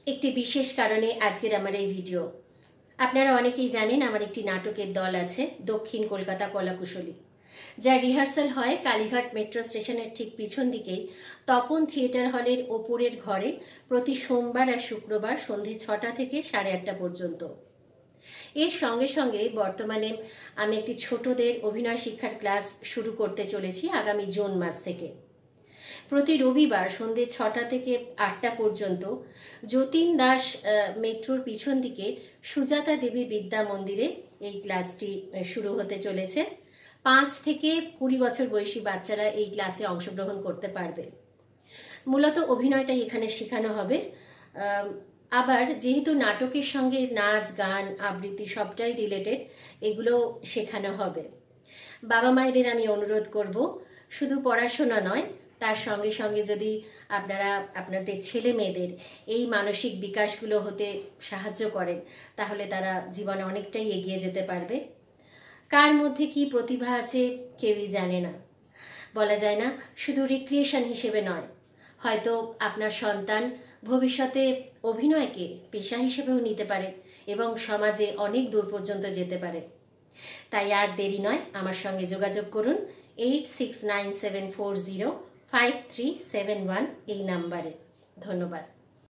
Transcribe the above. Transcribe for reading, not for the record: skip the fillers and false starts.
একটি বিশেষ কারণে আজকের আমার এই ভিডিও। আপনারা অনেকেই জানেন আমার একটি নাটকের দল আছে দক্ষিণ কলকাতা কলাকুশলী, যার রিহার্সাল হয় কালীঘাট মেট্রো স্টেশনের ঠিক পিছন দিকেই তপন থিয়েটার হলের ওপরের ঘরে প্রতি সোমবার আর শুক্রবার সন্ধে 6টা থেকে 8:30 পর্যন্ত। এর সঙ্গে সঙ্গে বর্তমানে আমি একটি ছোটদের অভিনয় শিক্ষার ক্লাস শুরু করতে চলেছি আগামী জুন মাস থেকে। প্রতি রবিবার সন্ধে 6টা থেকে 8টা পর্যন্ত যতীন দাস মেট্রোর পিছন দিকে সুজাতা দেবী বিদ্যা মন্দিরে এই ক্লাসটি শুরু হতে চলেছে। 5 থেকে 20 বছর বয়সী বাচ্চারা এই ক্লাসে অংশগ্রহণ করতে পারবে। মূলত অভিনয়টাই এখানে শেখানো হবে। আবার যেহেতু নাটকের সঙ্গে নাচ গান আবৃত্তি সবটাই রিলেটেড, এগুলো শেখানো হবে। বাবা মায়েদের আমি অনুরোধ করব, শুধু পড়াশোনা নয়, তার সঙ্গে সঙ্গে যদি আপনারা আপনাদের ছেলে মেয়েদের এই মানসিক বিকাশগুলো হতে সাহায্য করেন, তাহলে তারা জীবনে অনেকটাই এগিয়ে যেতে পারবে। কার মধ্যে কি প্রতিভা আছে কেউই জানে না, বলা যায় না। শুধু রিক্রিয়েশন হিসেবে নয়, হয়তো আপনার সন্তান ভবিষ্যতে অভিনয়কে পেশা হিসেবেও নিতে পারে এবং সমাজে অনেক দূর পর্যন্ত যেতে পারে। তাই আর দেরি নয়, আমার সঙ্গে যোগাযোগ করুন 8697405371 এই নাম্বারে। ধন্যবাদ।